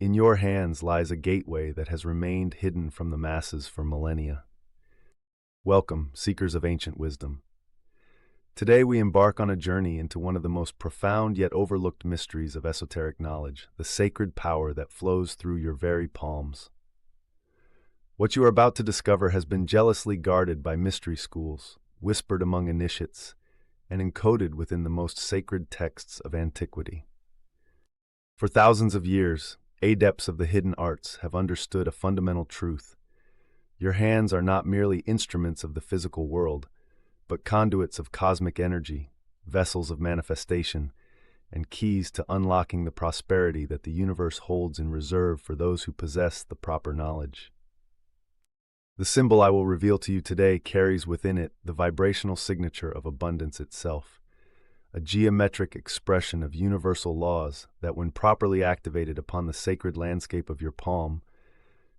In your hands lies a gateway that has remained hidden from the masses for millennia. Welcome, seekers of ancient wisdom. Today we embark on a journey into one of the most profound yet overlooked mysteries of esoteric knowledge, the sacred power that flows through your very palms. What you are about to discover has been jealously guarded by mystery schools, whispered among initiates, and encoded within the most sacred texts of antiquity. For thousands of years, adepts of the hidden arts have understood a fundamental truth. Your hands are not merely instruments of the physical world, but conduits of cosmic energy, vessels of manifestation, and keys to unlocking the prosperity that the universe holds in reserve for those who possess the proper knowledge. The symbol I will reveal to you today carries within it the vibrational signature of abundance itself, a geometric expression of universal laws that, when properly activated upon the sacred landscape of your palm,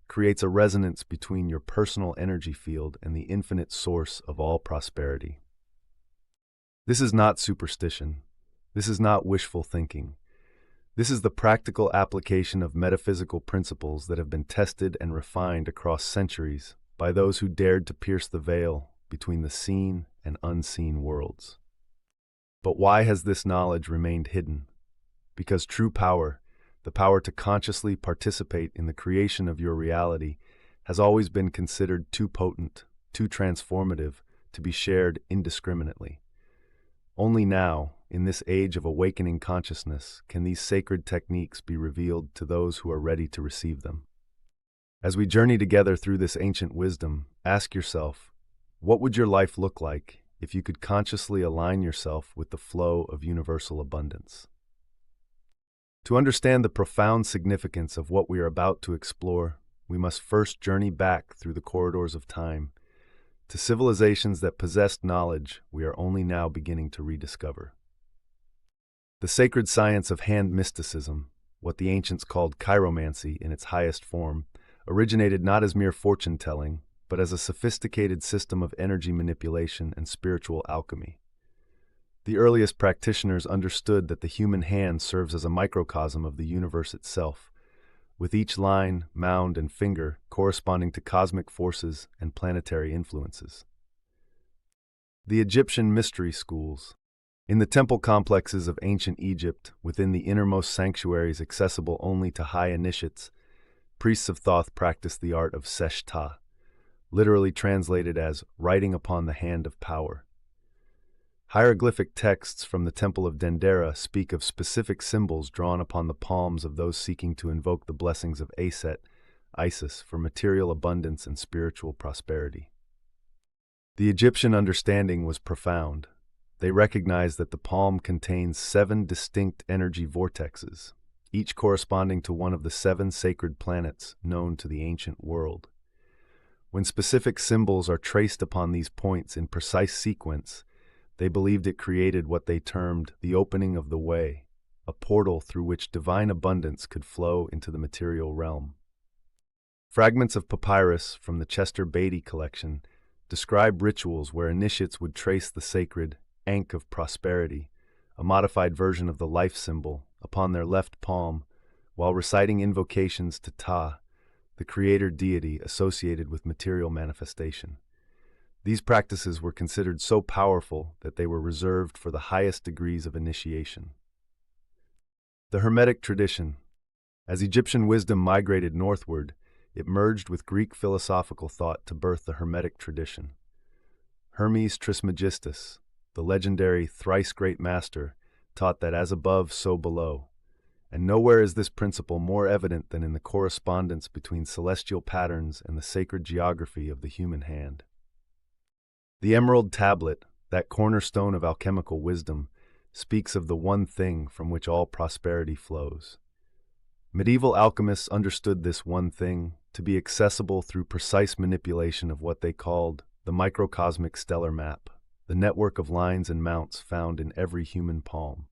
creates a resonance between your personal energy field and the infinite source of all prosperity. This is not superstition. This is not wishful thinking. This is the practical application of metaphysical principles that have been tested and refined across centuries by those who dared to pierce the veil between the seen and unseen worlds. But why has this knowledge remained hidden? Because true power, the power to consciously participate in the creation of your reality, has always been considered too potent, too transformative to be shared indiscriminately. Only now, in this age of awakening consciousness, can these sacred techniques be revealed to those who are ready to receive them. As we journey together through this ancient wisdom, ask yourself, what would your life look like if you could consciously align yourself with the flow of universal abundance? To understand the profound significance of what we are about to explore, we must first journey back through the corridors of time to civilizations that possessed knowledge we are only now beginning to rediscover. The sacred science of hand mysticism, what the ancients called chiromancy in its highest form, originated not as mere fortune-telling, but as a sophisticated system of energy manipulation and spiritual alchemy. The earliest practitioners understood that the human hand serves as a microcosm of the universe itself, with each line, mound, and finger corresponding to cosmic forces and planetary influences. The Egyptian mystery schools. In the temple complexes of ancient Egypt, within the innermost sanctuaries accessible only to high initiates, priests of Thoth practiced the art of seshta, literally translated as writing upon the hand of power. Hieroglyphic texts from the Temple of Dendera speak of specific symbols drawn upon the palms of those seeking to invoke the blessings of Aset, Isis, for material abundance and spiritual prosperity. The Egyptian understanding was profound. They recognized that the palm contains 7 distinct energy vortexes, each corresponding to one of the 7 sacred planets known to the ancient world. When specific symbols are traced upon these points in precise sequence, they believed it created what they termed the opening of the way, a portal through which divine abundance could flow into the material realm. Fragments of papyrus from the Chester Beatty collection describe rituals where initiates would trace the sacred Ankh of prosperity, a modified version of the life symbol, upon their left palm, while reciting invocations to Ptah, the creator deity associated with material manifestation. These practices were considered so powerful that they were reserved for the highest degrees of initiation. The Hermetic tradition. As Egyptian wisdom migrated northward, it merged with Greek philosophical thought to birth the Hermetic tradition. Hermes Trismegistus, the legendary thrice great master, taught that as above, so below. And nowhere is this principle more evident than in the correspondence between celestial patterns and the sacred geography of the human hand. The Emerald Tablet, that cornerstone of alchemical wisdom, speaks of the one thing from which all prosperity flows. Medieval alchemists understood this one thing to be accessible through precise manipulation of what they called the microcosmic stellar map, the network of lines and mounts found in every human palm.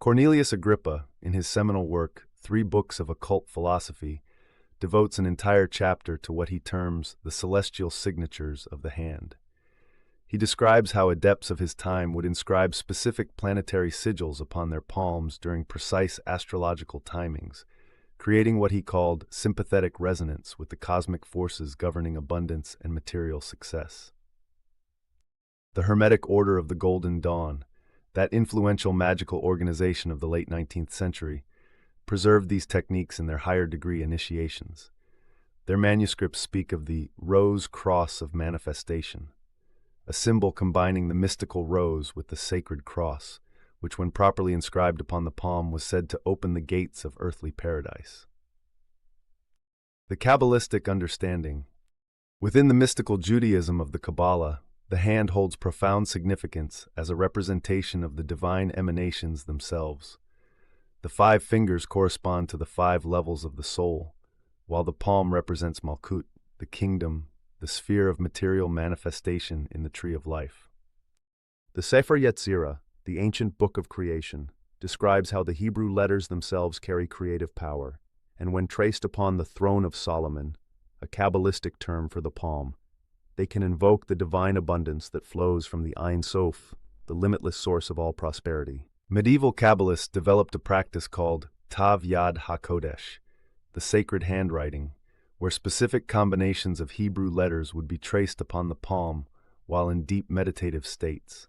Cornelius Agrippa, in his seminal work, 3 Books of Occult Philosophy, devotes an entire chapter to what he terms the celestial signatures of the hand. He describes how adepts of his time would inscribe specific planetary sigils upon their palms during precise astrological timings, creating what he called sympathetic resonance with the cosmic forces governing abundance and material success. The Hermetic Order of the Golden Dawn, that influential magical organization of the late 19th century, preserved these techniques in their higher degree initiations. Their manuscripts speak of the rose cross of manifestation, a symbol combining the mystical rose with the sacred cross, which when properly inscribed upon the palm was said to open the gates of earthly paradise. The Kabbalistic understanding. Within the mystical Judaism of the Kabbalah, the hand holds profound significance as a representation of the divine emanations themselves. The 5 fingers correspond to the 5 levels of the soul, while the palm represents Malkut, the kingdom, the sphere of material manifestation in the tree of life. The Sefer Yetzirah, the ancient book of creation, describes how the Hebrew letters themselves carry creative power, and when traced upon the throne of Solomon, a Kabbalistic term for the palm, they can invoke the divine abundance that flows from the Ein Sof, the limitless source of all prosperity. Medieval Kabbalists developed a practice called Tav Yad HaKodesh, the sacred handwriting, where specific combinations of Hebrew letters would be traced upon the palm while in deep meditative states.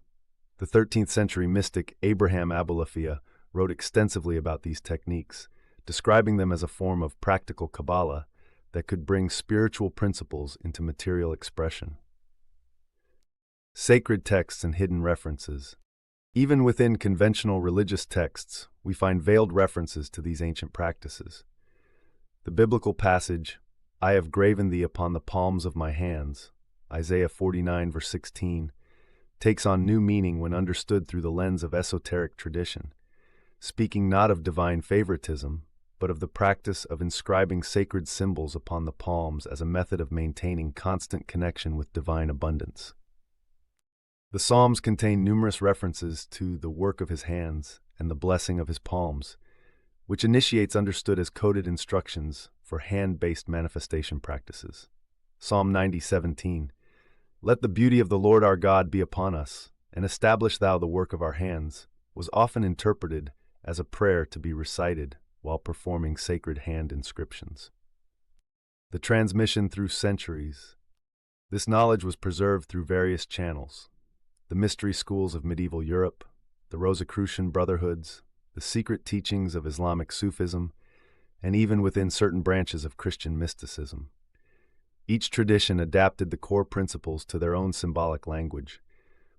The 13th century mystic Abraham Abulafia wrote extensively about these techniques, describing them as a form of practical Kabbalah that could bring spiritual principles into material expression. Sacred texts and hidden references. Even within conventional religious texts, we find veiled references to these ancient practices. The biblical passage, "I have graven thee upon the palms of my hands," Isaiah 49 verse 16, takes on new meaning when understood through the lens of esoteric tradition, speaking not of divine favoritism, but of the practice of inscribing sacred symbols upon the palms as a method of maintaining constant connection with divine abundance. The Psalms contain numerous references to the work of his hands and the blessing of his palms, which initiates understood as coded instructions for hand-based manifestation practices. Psalm 90:17, "Let the beauty of the Lord our God be upon us, and establish thou the work of our hands," was often interpreted as a prayer to be recited while performing sacred hand inscriptions. The transmission through centuries. This knowledge was preserved through various channels: the mystery schools of medieval Europe, the Rosicrucian brotherhoods, the secret teachings of Islamic Sufism, and even within certain branches of Christian mysticism. Each tradition adapted the core principles to their own symbolic language,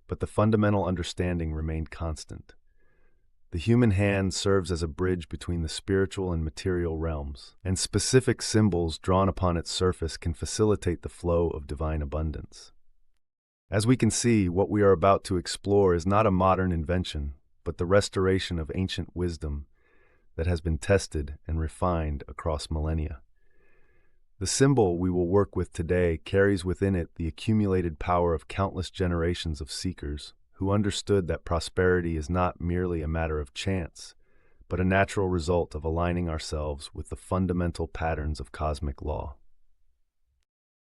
but the fundamental understanding remained constant. The human hand serves as a bridge between the spiritual and material realms, and specific symbols drawn upon its surface can facilitate the flow of divine abundance. As we can see, what we are about to explore is not a modern invention, but the restoration of ancient wisdom that has been tested and refined across millennia. The symbol we will work with today carries within it the accumulated power of countless generations of seekers who understood that prosperity is not merely a matter of chance, but a natural result of aligning ourselves with the fundamental patterns of cosmic law.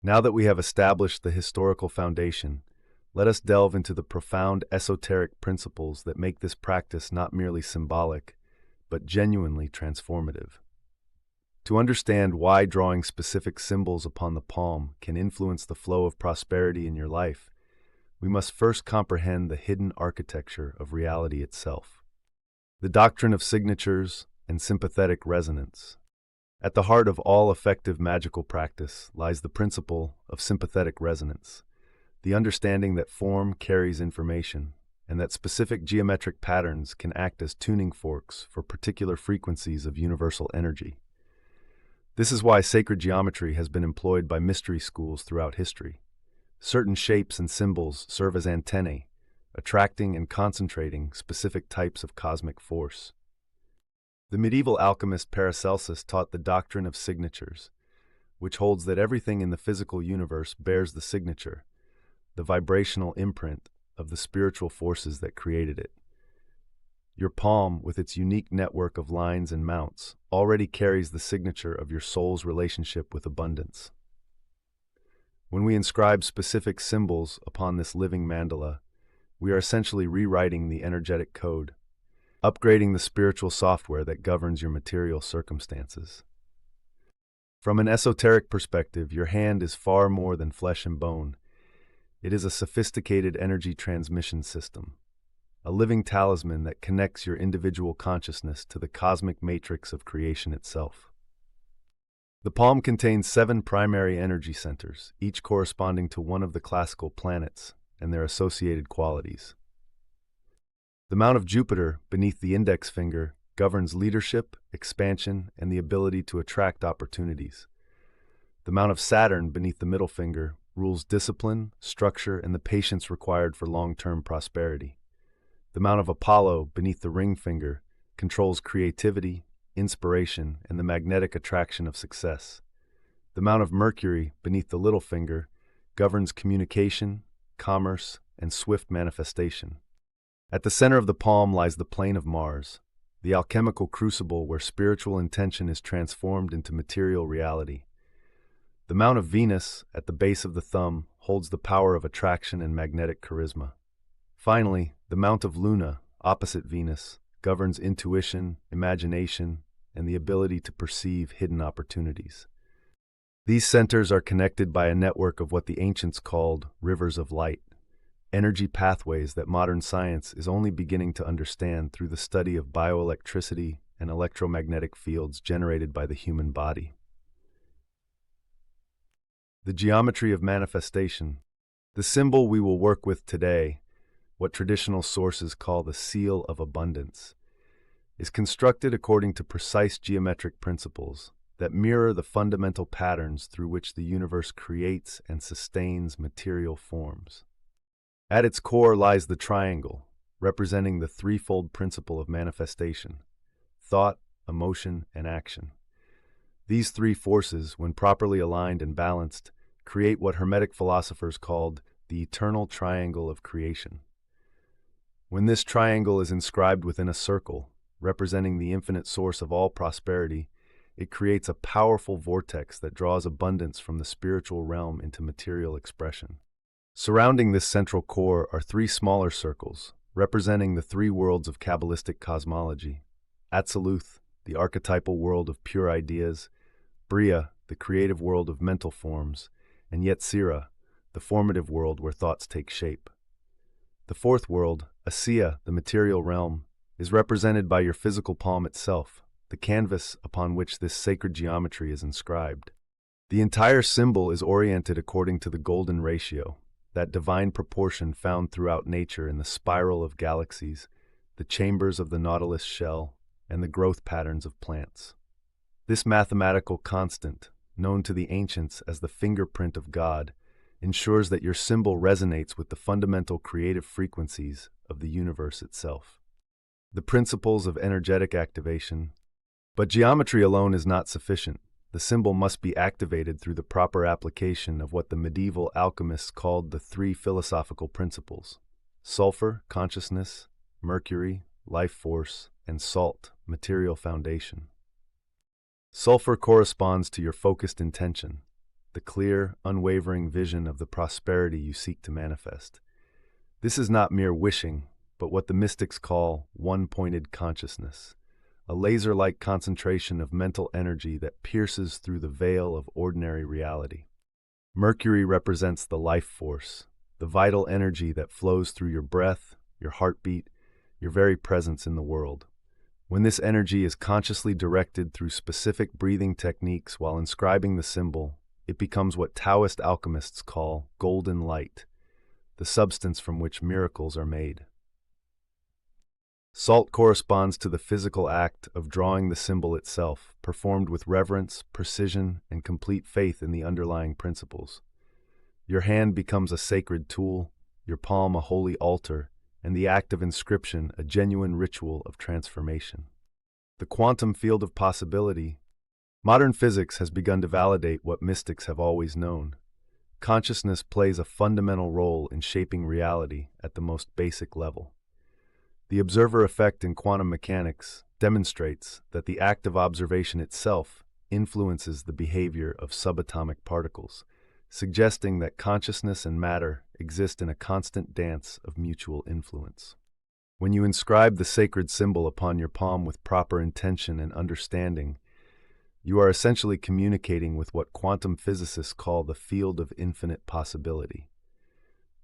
Now that we have established the historical foundation, let us delve into the profound esoteric principles that make this practice not merely symbolic, but genuinely transformative. To understand why drawing specific symbols upon the palm can influence the flow of prosperity in your life, we must first comprehend the hidden architecture of reality itself. The doctrine of signatures and sympathetic resonance. At the heart of all effective magical practice lies the principle of sympathetic resonance, the understanding that form carries information, and that specific geometric patterns can act as tuning forks for particular frequencies of universal energy. This is why sacred geometry has been employed by mystery schools throughout history. Certain shapes and symbols serve as antennae, attracting and concentrating specific types of cosmic force. The medieval alchemist Paracelsus taught the doctrine of signatures, which holds that everything in the physical universe bears the signature, the vibrational imprint of the spiritual forces that created it. Your palm, with its unique network of lines and mounts, already carries the signature of your soul's relationship with abundance. When we inscribe specific symbols upon this living mandala, we are essentially rewriting the energetic code, upgrading the spiritual software that governs your material circumstances. From an esoteric perspective, your hand is far more than flesh and bone. It is a sophisticated energy transmission system, a living talisman that connects your individual consciousness to the cosmic matrix of creation itself. The palm contains 7 primary energy centers, each corresponding to one of the classical planets and their associated qualities. The Mount of Jupiter, beneath the index finger, governs leadership, expansion, and the ability to attract opportunities. The Mount of Saturn, beneath the middle finger, rules discipline, structure, and the patience required for long-term prosperity. The Mount of Apollo, beneath the ring finger, controls creativity, inspiration, and the magnetic attraction of success. The Mount of Mercury, beneath the little finger, governs communication, commerce, and swift manifestation. At the center of the palm lies the plane of Mars, the alchemical crucible where spiritual intention is transformed into material reality. The Mount of Venus, at the base of the thumb, holds the power of attraction and magnetic charisma. Finally, the Mount of Luna, opposite Venus, governs intuition, imagination, and the ability to perceive hidden opportunities. These centers are connected by a network of what the ancients called rivers of light, energy pathways that modern science is only beginning to understand through the study of bioelectricity and electromagnetic fields generated by the human body. The geometry of manifestation. The symbol we will work with today, what traditional sources call the seal of abundance, is constructed according to precise geometric principles that mirror the fundamental patterns through which the universe creates and sustains material forms. At its core lies the triangle, representing the threefold principle of manifestation: thought, emotion, and action. These 3 forces, when properly aligned and balanced, create what Hermetic philosophers called the eternal triangle of creation. When this triangle is inscribed within a circle, representing the infinite source of all prosperity, it creates a powerful vortex that draws abundance from the spiritual realm into material expression. Surrounding this central core are 3 smaller circles, representing the 3 worlds of Kabbalistic cosmology: Atziluth, the archetypal world of pure ideas; Bria, the creative world of mental forms; and Yetzirah, the formative world where thoughts take shape. The 4th world, Asiya, the material realm, is represented by your physical palm itself, the canvas upon which this sacred geometry is inscribed. The entire symbol is oriented according to the golden ratio, that divine proportion found throughout nature in the spiral of galaxies, the chambers of the nautilus shell, and the growth patterns of plants. This mathematical constant, known to the ancients as the fingerprint of God, ensures that your symbol resonates with the fundamental creative frequencies of the universe itself. The principles of energetic activation. But geometry alone is not sufficient. The symbol must be activated through the proper application of what the medieval alchemists called the 3 philosophical principles: sulfur, consciousness; mercury, life force; and salt, material foundation. Sulfur corresponds to your focused intention, the clear, unwavering vision of the prosperity you seek to manifest. This is not mere wishing, but what the mystics call one-pointed consciousness, a laser-like concentration of mental energy that pierces through the veil of ordinary reality. Mercury represents the life force, the vital energy that flows through your breath, your heartbeat, your very presence in the world. When this energy is consciously directed through specific breathing techniques while inscribing the symbol, it becomes what Taoist alchemists call golden light, the substance from which miracles are made. Salt corresponds to the physical act of drawing the symbol itself, performed with reverence, precision, and complete faith in the underlying principles. Your hand becomes a sacred tool, your palm a holy altar, and the act of inscription a genuine ritual of transformation. The quantum field of possibility. Modern physics has begun to validate what mystics have always known. Consciousness plays a fundamental role in shaping reality at the most basic level. The observer effect in quantum mechanics demonstrates that the act of observation itself influences the behavior of subatomic particles, suggesting that consciousness and matter exist in a constant dance of mutual influence. When you inscribe the sacred symbol upon your palm with proper intention and understanding, You are essentially communicating with what quantum physicists call the field of infinite possibility,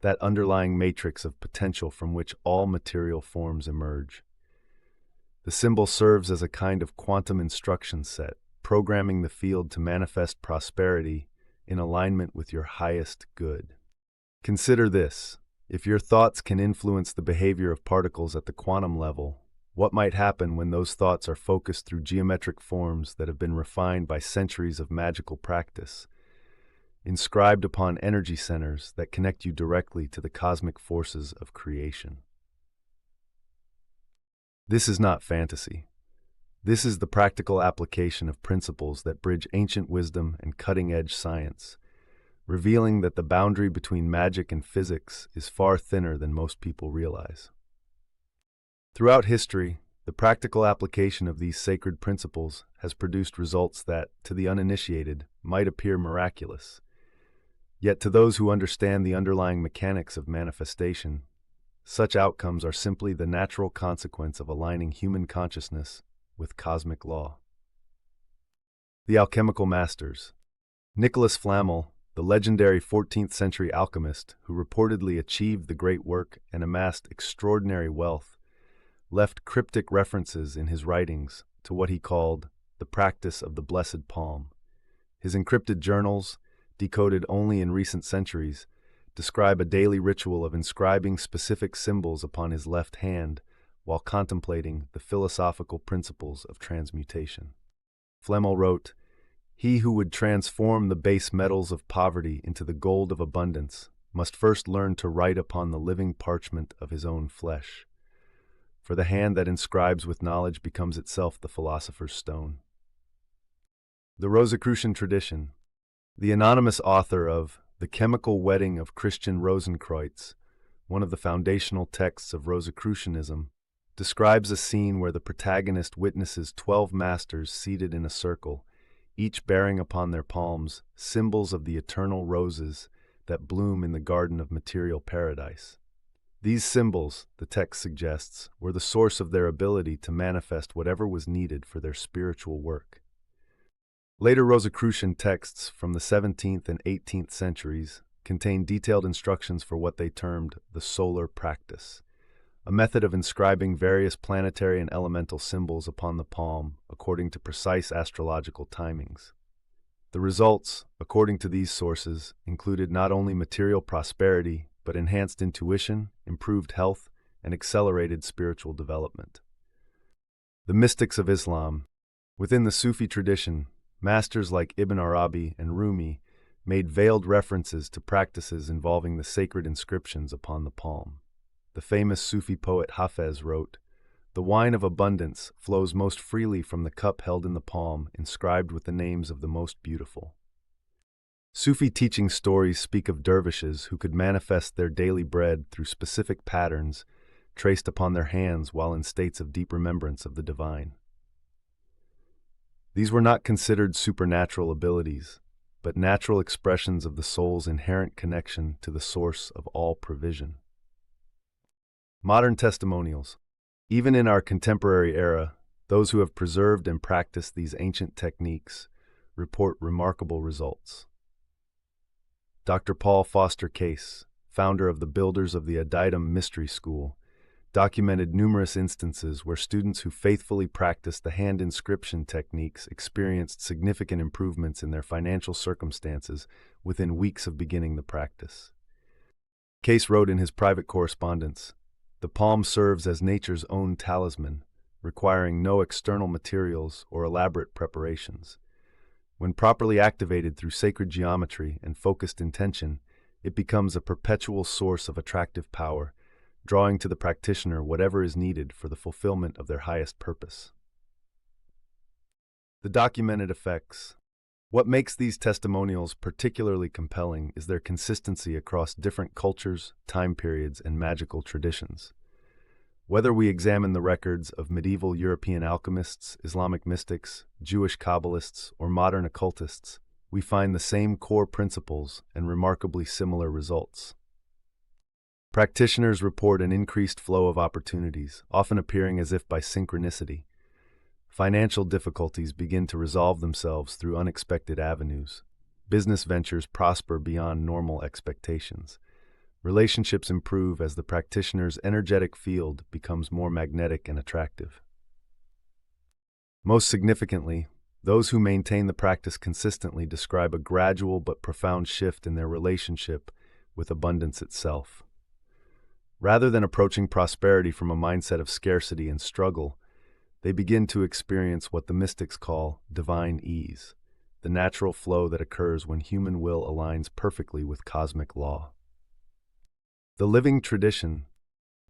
that underlying matrix of potential from which all material forms emerge. The symbol serves as a kind of quantum instruction set, programming the field to manifest prosperity in alignment with your highest good. Consider this: if your thoughts can influence the behavior of particles at the quantum level, what might happen when those thoughts are focused through geometric forms that have been refined by centuries of magical practice, inscribed upon energy centers that connect you directly to the cosmic forces of creation? This is not fantasy. This is the practical application of principles that bridge ancient wisdom and cutting-edge science, revealing that the boundary between magic and physics is far thinner than most people realize. Throughout history, the practical application of these sacred principles has produced results that, to the uninitiated, might appear miraculous. Yet to those who understand the underlying mechanics of manifestation, such outcomes are simply the natural consequence of aligning human consciousness with cosmic law. The alchemical masters. Nicholas Flamel, the legendary 14th century alchemist who reportedly achieved the great work and amassed extraordinary wealth, left cryptic references in his writings to what he called the practice of the blessed palm. His encrypted journals, decoded only in recent centuries, describe a daily ritual of inscribing specific symbols upon his left hand while contemplating the philosophical principles of transmutation. Flamel wrote, "He who would transform the base metals of poverty into the gold of abundance must first learn to write upon the living parchment of his own flesh. For the hand that inscribes with knowledge becomes itself the philosopher's stone." The Rosicrucian tradition. The anonymous author of The Chemical Wedding of Christian Rosenkreutz, one of the foundational texts of Rosicrucianism, describes a scene where the protagonist witnesses 12 masters seated in a circle, each bearing upon their palms symbols of the eternal roses that bloom in the garden of material paradise. These symbols, the text suggests, were the source of their ability to manifest whatever was needed for their spiritual work. Later Rosicrucian texts from the 17th and 18th centuries contain detailed instructions for what they termed the solar practice, a method of inscribing various planetary and elemental symbols upon the palm according to precise astrological timings. The results, according to these sources, included not only material prosperity, but enhanced intuition, improved health, and accelerated spiritual development. The mystics of Islam. Within the Sufi tradition, masters like Ibn Arabi and Rumi made veiled references to practices involving the sacred inscriptions upon the palm. The famous Sufi poet Hafez wrote, "The wine of abundance flows most freely from the cup held in the palm, inscribed with the names of the most beautiful." Sufi teaching stories speak of dervishes who could manifest their daily bread through specific patterns traced upon their hands while in states of deep remembrance of the divine. These were not considered supernatural abilities, but natural expressions of the soul's inherent connection to the source of all provision. Modern testimonials. Even in our contemporary era, those who have preserved and practiced these ancient techniques report remarkable results. Dr. Paul Foster Case, founder of the Builders of the Adytum Mystery School, documented numerous instances where students who faithfully practiced the hand inscription techniques experienced significant improvements in their financial circumstances within weeks of beginning the practice. Case wrote in his private correspondence, "The palm serves as nature's own talisman, requiring no external materials or elaborate preparations. When properly activated through sacred geometry and focused intention, it becomes a perpetual source of attractive power, drawing to the practitioner whatever is needed for the fulfillment of their highest purpose." The documented effects. What makes these testimonials particularly compelling is their consistency across different cultures, time periods, and magical traditions. Whether we examine the records of medieval European alchemists, Islamic mystics, Jewish Kabbalists, or modern occultists, we find the same core principles and remarkably similar results. Practitioners report an increased flow of opportunities, often appearing as if by synchronicity. Financial difficulties begin to resolve themselves through unexpected avenues. Business ventures prosper beyond normal expectations. Relationships improve as the practitioner's energetic field becomes more magnetic and attractive. Most significantly, those who maintain the practice consistently describe a gradual but profound shift in their relationship with abundance itself. Rather than approaching prosperity from a mindset of scarcity and struggle, they begin to experience what the mystics call divine ease, the natural flow that occurs when human will aligns perfectly with cosmic law. The living tradition,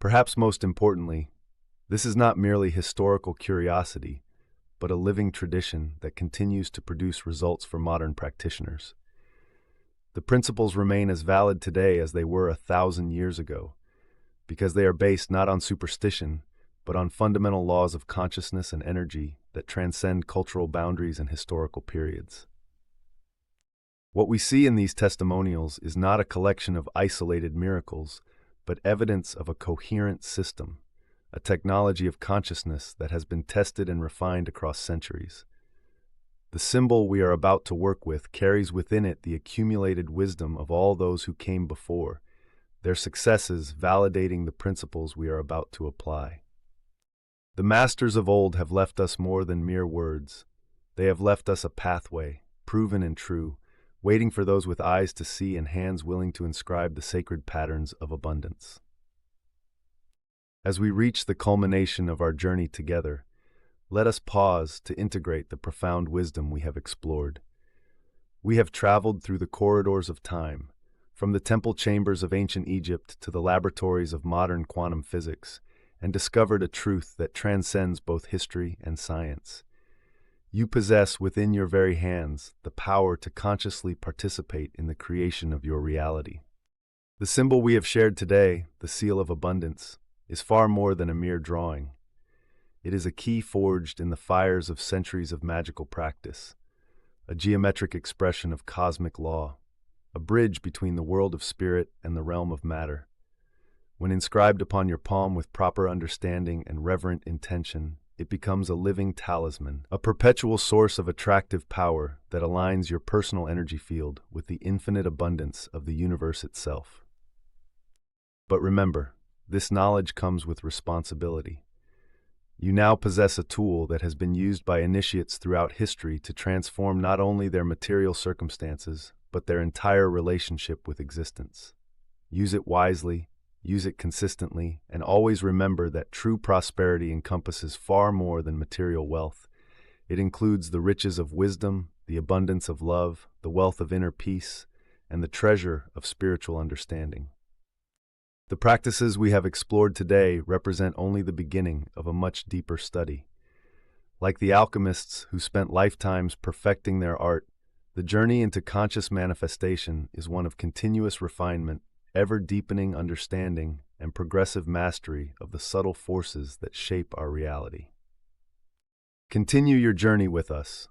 perhaps most importantly, this is not merely historical curiosity, but a living tradition that continues to produce results for modern practitioners. The principles remain as valid today as they were 1,000 years ago, because they are based not on superstition, but on fundamental laws of consciousness and energy that transcend cultural boundaries and historical periods. What we see in these testimonials is not a collection of isolated miracles, but evidence of a coherent system, a technology of consciousness that has been tested and refined across centuries. The symbol we are about to work with carries within it the accumulated wisdom of all those who came before, their successes validating the principles we are about to apply. The masters of old have left us more than mere words. They have left us a pathway, proven and true, waiting for those with eyes to see and hands willing to inscribe the sacred patterns of abundance. As we reach the culmination of our journey together, let us pause to integrate the profound wisdom we have explored. We have traveled through the corridors of time, from the temple chambers of ancient Egypt to the laboratories of modern quantum physics, and discovered a truth that transcends both history and science. You possess within your very hands the power to consciously participate in the creation of your reality. The symbol we have shared today, the seal of abundance, is far more than a mere drawing. It is a key forged in the fires of centuries of magical practice, a geometric expression of cosmic law, a bridge between the world of spirit and the realm of matter. When inscribed upon your palm with proper understanding and reverent intention, it becomes a living talisman, a perpetual source of attractive power that aligns your personal energy field with the infinite abundance of the universe itself. But remember, this knowledge comes with responsibility. You now possess a tool that has been used by initiates throughout history to transform not only their material circumstances, but their entire relationship with existence. Use it wisely, use it consistently, and always remember that true prosperity encompasses far more than material wealth. It includes the riches of wisdom, the abundance of love, the wealth of inner peace, and the treasure of spiritual understanding. The practices we have explored today represent only the beginning of a much deeper study. Like the alchemists who spent lifetimes perfecting their art, the journey into conscious manifestation is one of continuous refinement, ever-deepening understanding, and progressive mastery of the subtle forces that shape our reality. Continue your journey with us.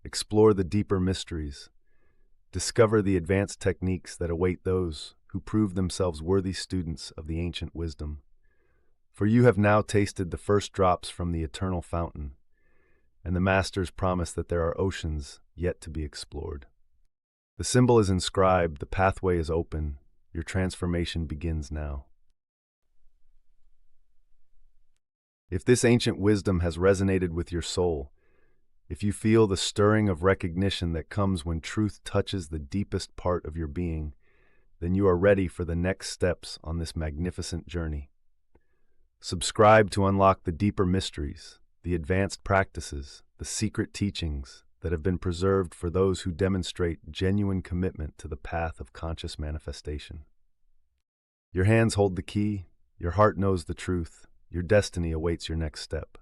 Explore the deeper mysteries. Discover the advanced techniques that await those who prove themselves worthy students of the ancient wisdom. For you have now tasted the first drops from the eternal fountain, and the masters promise that there are oceans yet to be explored. The symbol is inscribed, the pathway is open, your transformation begins now. If this ancient wisdom has resonated with your soul, if you feel the stirring of recognition that comes when truth touches the deepest part of your being, then you are ready for the next steps on this magnificent journey. Subscribe to unlock the deeper mysteries, the advanced practices, the secret teachings that have been preserved for those who demonstrate genuine commitment to the path of conscious manifestation. Your hands hold the key, your heart knows the truth, your destiny awaits your next step.